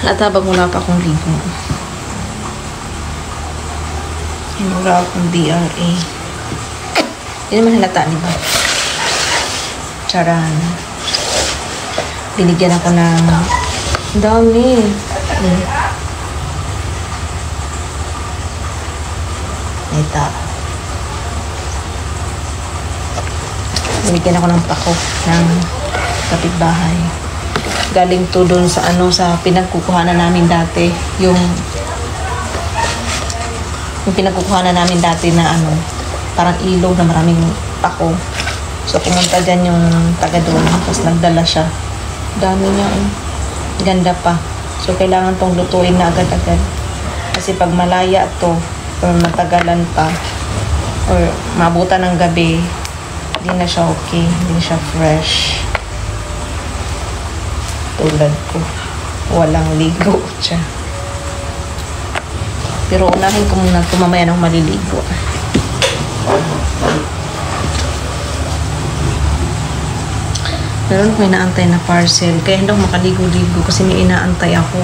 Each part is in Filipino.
Latabag mula pa akong ligo. Hinura akong DRA. Hindi naman halata, di ba? Charan. Binigyan ako ng dami. Ito. Binigyan ako ng pako ng kapitbahay. Galing to doon sa sa pinagkukuhanan namin dati. Yung pinagkukuhanan namin dati na parang ilog na maraming pako. So pumunta dyan yung taga doon. Tapos nagdala siya. Dami niya. Ganda pa. So kailangan tong lutuin na agad-agad. Kasi pag malaya to, or matagalan pa, or mabutan ng gabi, hindi na siya okay. Hindi siya fresh. Tulad ko. Walang ligo siya. Pero unahin ko muna ito mamaya ng maliligo. Meron ko inaantay na parcel. Kaya hindi ako makaligo-ligo kasi may inaantay ako.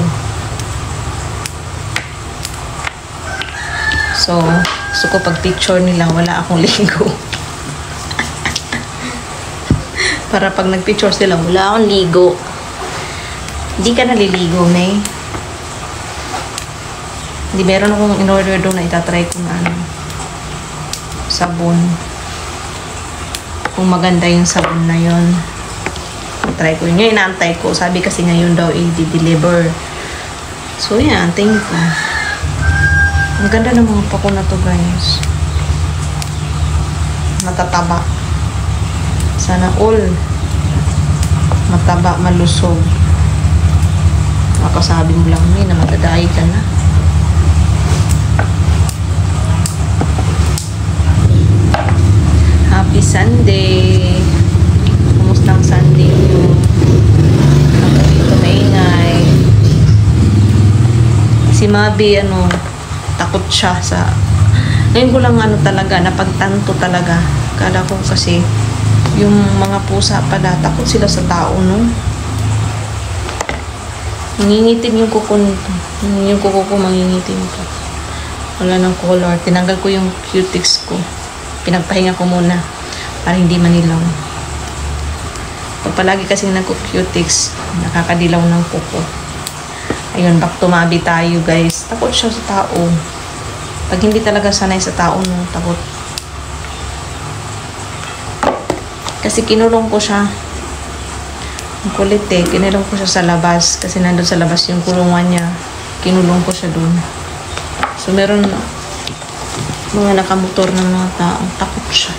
So ko pag picture nila, wala akong ligo. Para pag nagpicture sila, wala akong ligo. Hindi ka naliligo, May. Hindi, meron akong in-order doon na itatry ko na sabon. Kung maganda yung sabon na yun. Try ko yun. Yung inaantay ko. Sabi kasi ngayon daw i-deliver. So, yan. Thank you. Ang ganda ng mga pako na to, guys. Matataba. Sana all mataba, malusog. Makasabi mo lang na matadahi ka na. Happy Sunday! Kumusta ang Sunday nyo? Ako dito maingay. Si Mabi, takot siya sa... Ngayon ko lang talaga, napagtanto talaga. Kala ko kasi, yung mga pusa pala, takot sila sa tao, no? Mangingitim yung kuko nito. Yung kuko ko, mangingitim ko. Wala ng color. Tinanggal ko yung cutics ko. Pinagpahinga ko muna para hindi manilaw. Pag palagi kasi nagko-cutics, nakakadilaw ng kuko. Ayun, back to Mabi tayo, guys. Takot siya sa tao. Pag hindi talaga sanay sa tao, no, takot. Kasi kinulong ko siya. Ang kulit kinulong ko siya sa labas. Kasi nandun sa labas yung kulungan niya. Kinulong ko siya dun. So, meron mga nakamotor ng mga tao. Takot siya.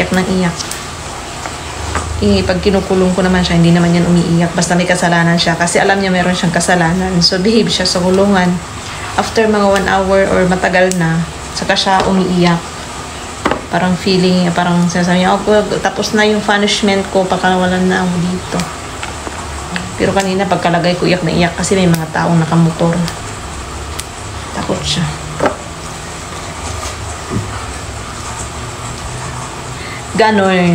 Iyak ng iyak. Pag kinukulong ko naman siya, hindi naman yan umiiyak. Basta may kasalanan siya. Kasi alam niya meron siyang kasalanan. So, behave siya sa kulungan. After mga 1 hour or matagal na, saka siya umiiyak. Parang feeling, parang sinasabi niya, tapos na yung punishment ko, pagkawalan na ako dito. Pero kanina, pagkalagay ko, iyak na iyak kasi may mga taong nakamotor. Takot siya. Ganon.